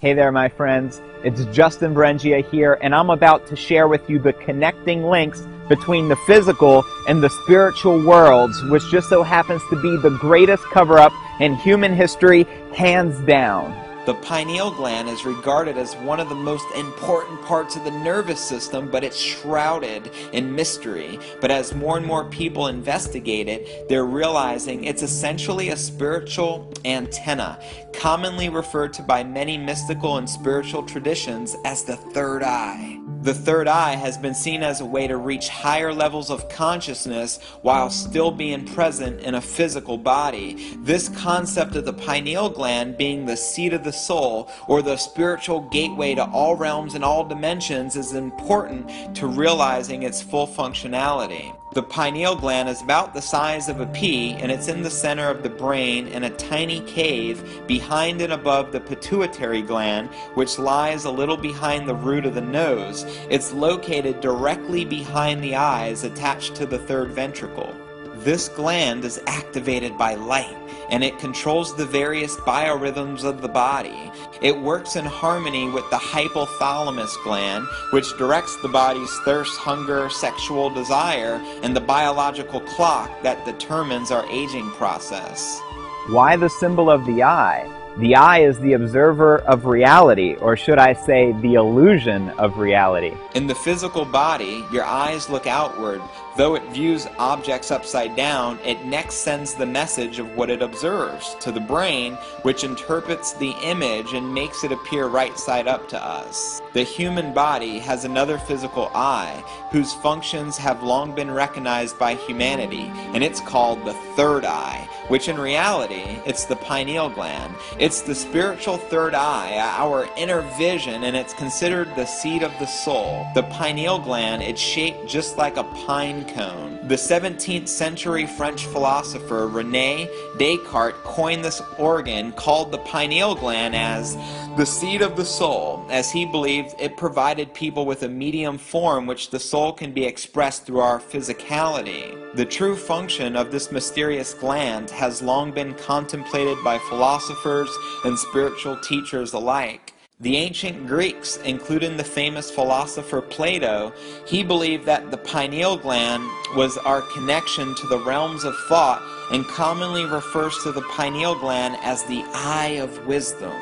Hey there, my friends. It's Justin Berengia here, and I'm about to share with you the connecting links between the physical and the spiritual worlds, which just so happens to be the greatest cover-up in human history, hands down. The pineal gland is regarded as one of the most important parts of the nervous system, but it's shrouded in mystery. But as more and more people investigate it, they're realizing it's essentially a spiritual antenna, commonly referred to by many mystical and spiritual traditions as the third eye. The third eye has been seen as a way to reach higher levels of consciousness while still being present in a physical body. This concept of the pineal gland being the seat of the soul, or the spiritual gateway to all realms and all dimensions, is important to realizing its full functionality. The pineal gland is about the size of a pea, and it's in the center of the brain in a tiny cave behind and above the pituitary gland, which lies a little behind the root of the nose. It's located directly behind the eyes, attached to the third ventricle. This gland is activated by light, and it controls the various biorhythms of the body. It works in harmony with the hypothalamus gland, which directs the body's thirst, hunger, sexual desire, and the biological clock that determines our aging process. Why the symbol of the eye? The eye is the observer of reality, or should I say, the illusion of reality. In the physical body, your eyes look outward. Though it views objects upside down, it next sends the message of what it observes to the brain, which interprets the image and makes it appear right side up to us. The human body has another physical eye, whose functions have long been recognized by humanity, and it's called the third eye, which in reality, it's the pineal gland. It's the spiritual third eye, our inner vision, and it's considered the seat of the soul. The pineal gland, it's shaped just like a pine cone. The 17th century French philosopher René Descartes coined this organ called the pineal gland as the seat of the soul, as he believed it provided people with a medium form which the soul can be expressed through our physicality. The true function of this mysterious gland has long been contemplated by philosophers and spiritual teachers alike. The ancient Greeks, including the famous philosopher Plato, he believed that the pineal gland was our connection to the realms of thought, and commonly refers to the pineal gland as the eye of wisdom.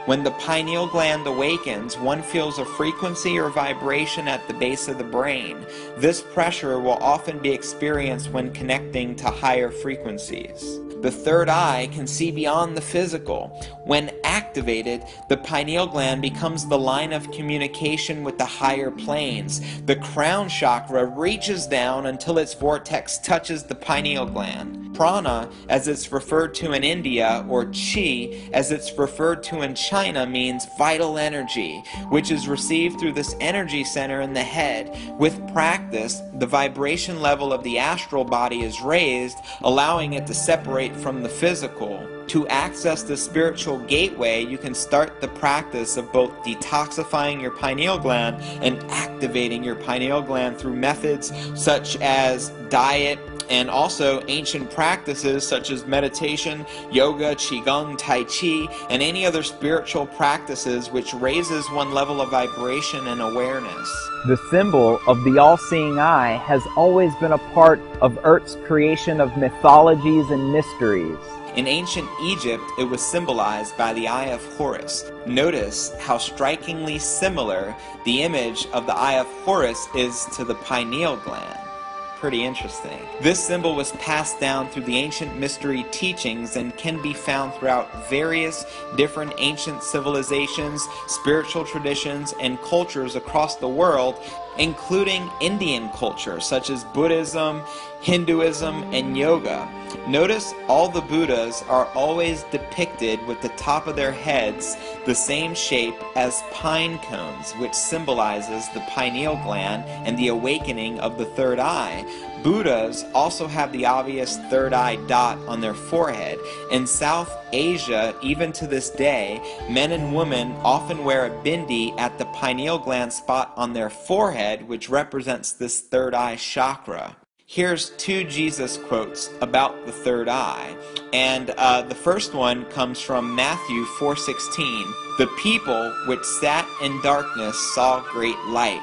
When the pineal gland awakens, one feels a frequency or vibration at the base of the brain. This pressure will often be experienced when connecting to higher frequencies. The third eye can see beyond the physical. When activated, the pineal gland becomes the line of communication with the higher planes. The crown chakra reaches down until its vortex touches the pineal gland. Prana, as it's referred to in India, or Chi, as it's referred to in China, means vital energy, which is received through this energy center in the head. With practice, the vibration level of the astral body is raised, allowing it to separate from the physical. To access the spiritual gateway, you can start the practice of both detoxifying your pineal gland and activating your pineal gland through methods such as diet, and also ancient practices such as meditation, yoga, qigong, tai chi, and any other spiritual practices which raises one level of vibration and awareness. The symbol of the all-seeing eye has always been a part of Earth's creation of mythologies and mysteries. In ancient Egypt, it was symbolized by the Eye of Horus. Notice how strikingly similar the image of the Eye of Horus is to the pineal gland. Pretty interesting. This symbol was passed down through the ancient mystery teachings and can be found throughout various different ancient civilizations, spiritual traditions, and cultures across the world, including Indian culture such as Buddhism, Hinduism, and yoga. Notice all the Buddhas are always depicted with the top of their heads the same shape as pine cones, which symbolizes the pineal gland and the awakening of the third eye. Buddhas also have the obvious third eye dot on their forehead. In South Asia, even to this day, men and women often wear a bindi at the pineal gland spot on their forehead, which represents this third eye chakra. Here's two Jesus quotes about the third eye. And the first one comes from Matthew 4:16. The people which sat in darkness saw great light.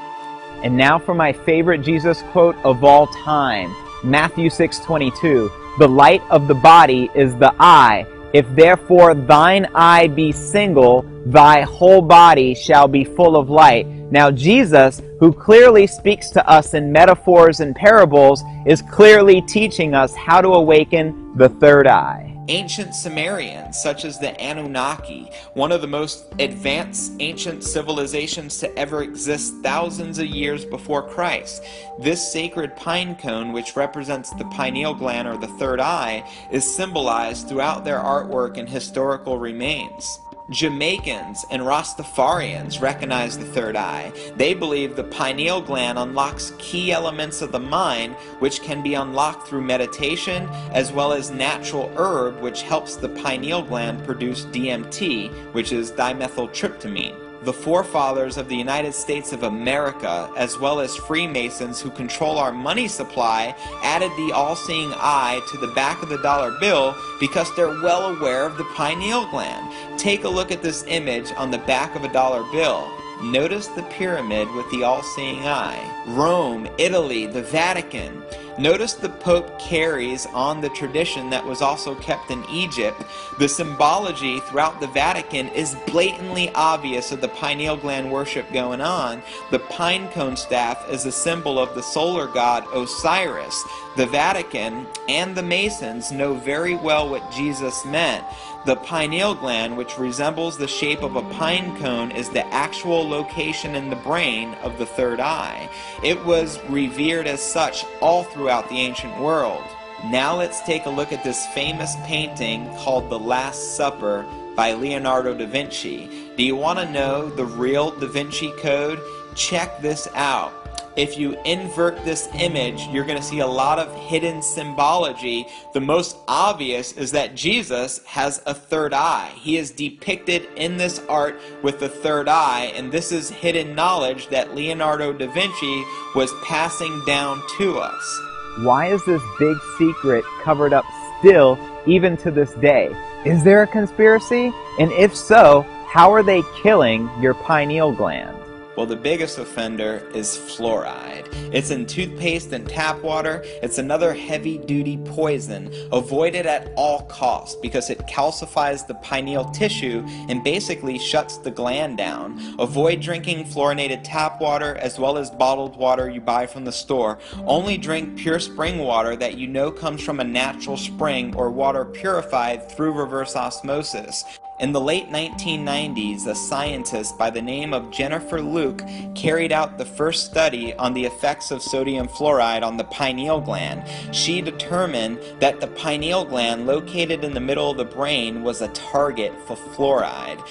And now for my favorite Jesus quote of all time, Matthew 6:22. The light of the body is the eye. If therefore thine eye be single, thy whole body shall be full of light. Now Jesus, who clearly speaks to us in metaphors and parables, is clearly teaching us how to awaken the third eye. Ancient Sumerians, such as the Anunnaki, one of the most advanced ancient civilizations to ever exist thousands of years before Christ. This sacred pine cone, which represents the pineal gland or the third eye, is symbolized throughout their artwork and historical remains. Jamaicans and Rastafarians recognize the third eye. They believe the pineal gland unlocks key elements of the mind, which can be unlocked through meditation, as well as natural herb, which helps the pineal gland produce DMT, which is dimethyltryptamine. The forefathers of the United States of America, as well as Freemasons who control our money supply, added the all-seeing eye to the back of the dollar bill because they're well aware of the pineal gland. Take a look at this image on the back of a dollar bill. Notice the pyramid with the all-seeing eye. Rome, Italy, the Vatican. Notice the Pope carries on the tradition that was also kept in Egypt. The symbology throughout the Vatican is blatantly obvious of the pineal gland worship going on. The pine cone staff is a symbol of the solar god Osiris. The Vatican and the Masons know very well what Jesus meant. The pineal gland, which resembles the shape of a pine cone, is the actual location in the brain of the third eye. It was revered as such all throughout the ancient world. Now let's take a look at this famous painting called The Last Supper by Leonardo da Vinci. Do you want to know the real Da Vinci Code? Check this out. If you invert this image, you're going to see a lot of hidden symbology. The most obvious is that Jesus has a third eye. He is depicted in this art with the third eye, and this is hidden knowledge that Leonardo da Vinci was passing down to us. Why is this big secret covered up still, even to this day? Is there a conspiracy? And if so, how are they killing your pineal gland? Well, the biggest offender is fluoride. It's in toothpaste and tap water. It's another heavy-duty poison. Avoid it at all costs because it calcifies the pineal tissue and basically shuts the gland down. Avoid drinking fluorinated tap water as well as bottled water you buy from the store. Only drink pure spring water that you know comes from a natural spring or water purified through reverse osmosis. In the late 1990s, a scientist by the name of Jennifer Luke carried out the first study on the effects of sodium fluoride on the pineal gland. She determined that the pineal gland located in the middle of the brain was a target for fluoride.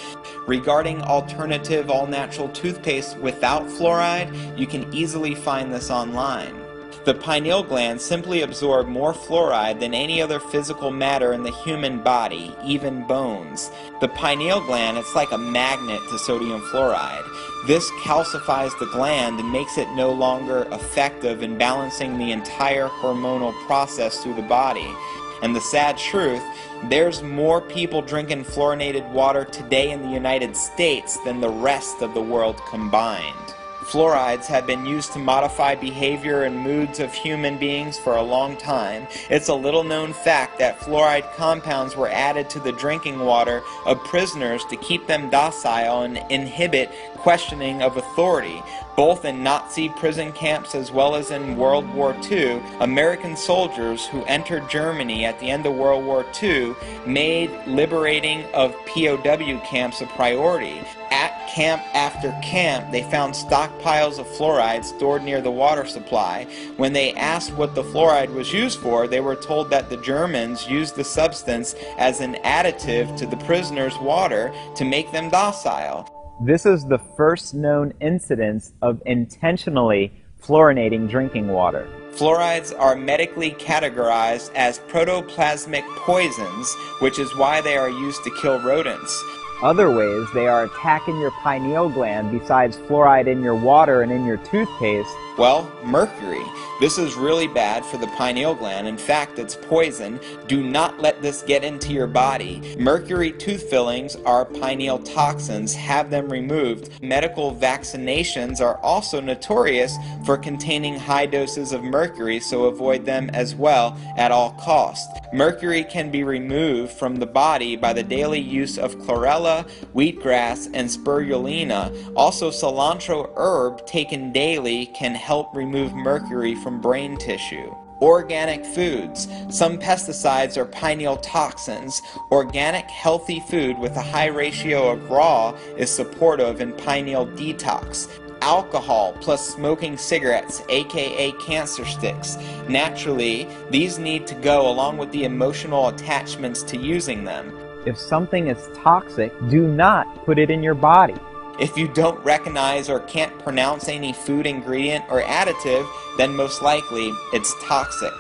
Regarding alternative all-natural toothpaste without fluoride, you can easily find this online. The pineal gland simply absorbs more fluoride than any other physical matter in the human body, even bones. The pineal gland, it's like a magnet to sodium fluoride. This calcifies the gland and makes it no longer effective in balancing the entire hormonal process through the body. And the sad truth, there's more people drinking fluorinated water today in the United States than the rest of the world combined. Fluorides have been used to modify behavior and moods of human beings for a long time. It's a little-known fact that fluoride compounds were added to the drinking water of prisoners to keep them docile and inhibit questioning of authority. Both in Nazi prison camps as well as in World War II, American soldiers who entered Germany at the end of World War II made liberating of POW camps a priority. At camp after camp, they found stockpiles of fluoride stored near the water supply. When they asked what the fluoride was used for, they were told that the Germans used the substance as an additive to the prisoners' water to make them docile. This is the first known incidence of intentionally fluorinating drinking water. Fluorides are medically categorized as protoplasmic poisons, which is why they are used to kill rodents. Other ways they are attacking your pineal gland besides fluoride in your water and in your toothpaste. Well, mercury. This is really bad for the pineal gland. In fact, it's poison. Do not let this get into your body. Mercury tooth fillings are pineal toxins. Have them removed. Medical vaccinations are also notorious for containing high doses of mercury, so avoid them as well at all costs. Mercury can be removed from the body by the daily use of chlorella, wheatgrass, and spirulina. Also, cilantro herb taken daily can help remove mercury from brain tissue. Organic foods. Some pesticides are pineal toxins. Organic, healthy food with a high ratio of raw is supportive in pineal detox. Alcohol plus smoking cigarettes, aka cancer sticks. Naturally, these need to go along with the emotional attachments to using them. If something is toxic, do not put it in your body. If you don't recognize or can't pronounce any food ingredient or additive, then most likely it's toxic.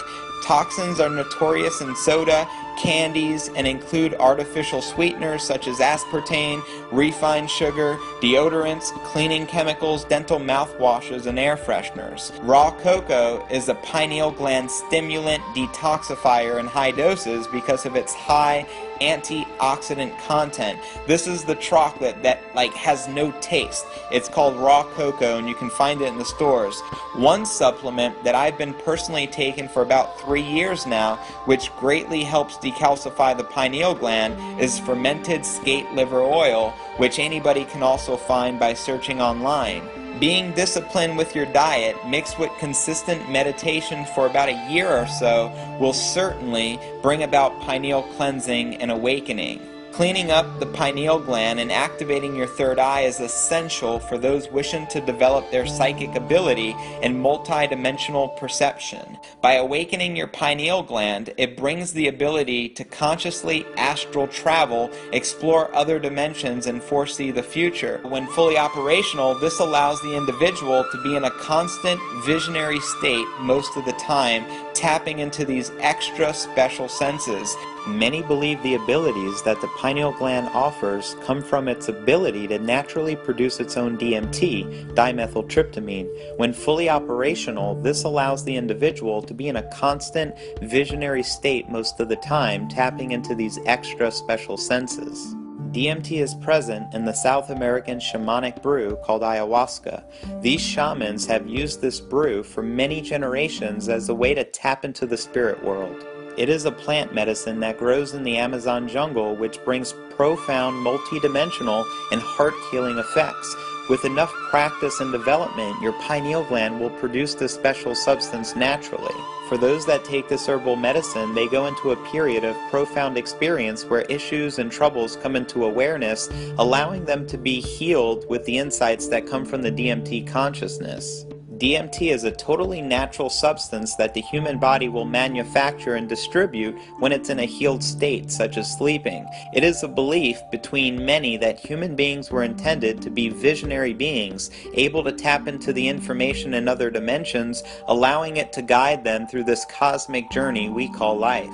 Toxins are notorious in soda, candies, and include artificial sweeteners such as aspartame, refined sugar, deodorants, cleaning chemicals, dental mouthwashes, and air fresheners. Raw cocoa is a pineal gland stimulant detoxifier in high doses because of its high antioxidant content. This is the chocolate that has no taste. It's called raw cocoa, and you can find it in the stores. One supplement that I've been personally taking for about 3 years now, which greatly helps decalcify the pineal gland, is fermented skate liver oil, which anybody can also find by searching online. Being disciplined with your diet, mixed with consistent meditation for about a year or so, will certainly bring about pineal cleansing and awakening. Cleaning up the pineal gland and activating your third eye is essential for those wishing to develop their psychic ability and multidimensional perception. By awakening your pineal gland, it brings the ability to consciously astral travel, explore other dimensions, and foresee the future. When fully operational, this allows the individual to be in a constant visionary state most of the time, tapping into these extra special senses. Many believe the abilities that the pineal gland offers come from its ability to naturally produce its own DMT, dimethyltryptamine. When fully operational, this allows the individual to be in a constant visionary state most of the time, tapping into these extra special senses. DMT is present in the South American shamanic brew called ayahuasca. These shamans have used this brew for many generations as a way to tap into the spirit world. It is a plant medicine that grows in the Amazon jungle, which brings profound, multidimensional, and heart-healing effects. With enough practice and development, your pineal gland will produce this special substance naturally. For those that take this herbal medicine, they go into a period of profound experience where issues and troubles come into awareness, allowing them to be healed with the insights that come from the DMT consciousness. DMT is a totally natural substance that the human body will manufacture and distribute when it's in a healed state, such as sleeping. It is a belief between many that human beings were intended to be visionary beings, able to tap into the information in other dimensions, allowing it to guide them through this cosmic journey we call life.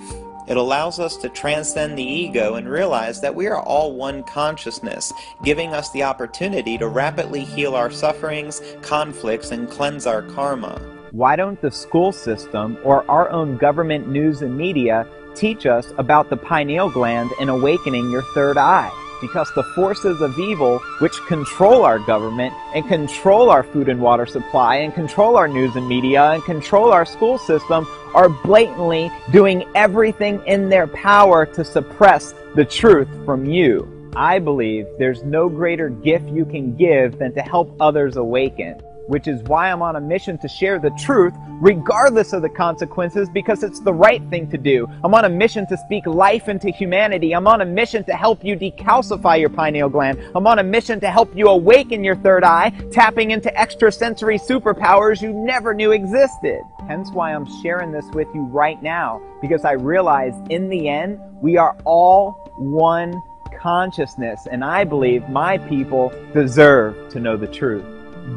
It allows us to transcend the ego and realize that we are all one consciousness, giving us the opportunity to rapidly heal our sufferings, conflicts, and cleanse our karma. Why don't the school system or our own government news and media teach us about the pineal gland and awakening your third eye? Because the forces of evil, which control our government and control our food and water supply and control our news and media and control our school system, are blatantly doing everything in their power to suppress the truth from you. I believe there's no greater gift you can give than to help others awaken, which is why I'm on a mission to share the truth regardless of the consequences, because it's the right thing to do. I'm on a mission to speak life into humanity. I'm on a mission to help you decalcify your pineal gland. I'm on a mission to help you awaken your third eye, tapping into extrasensory superpowers you never knew existed. Hence why I'm sharing this with you right now, because I realize in the end, we are all one consciousness, and I believe my people deserve to know the truth.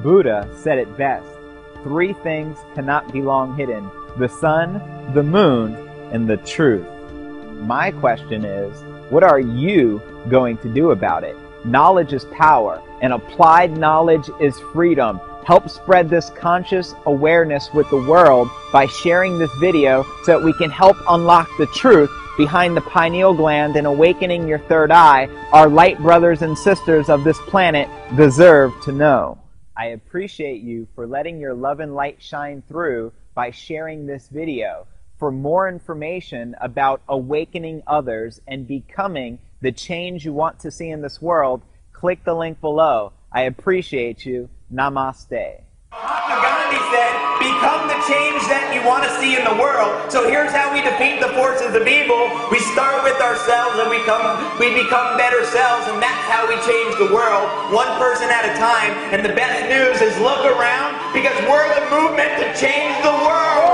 Buddha said it best: 3 things cannot be long hidden: the sun, the moon, and the truth. My question is, What are you going to do about it? Knowledge is power, and applied knowledge is freedom. Help spread this conscious awareness with the world by sharing this video so that we can help unlock the truth behind the pineal gland and awakening your third eye. Our light brothers and sisters of this planet deserve to know. I appreciate you for letting your love and light shine through by sharing this video. For more information about awakening others and becoming the change you want to see in this world, click the link below. I appreciate you. Namaste. Mahatma Gandhi said, become the change that you want to see in the world. So here's how we defeat the forces of evil. We start with ourselves and we become better selves, and that's how we change the world, one person at a time. And the best news is look around, because we're the movement to change the world.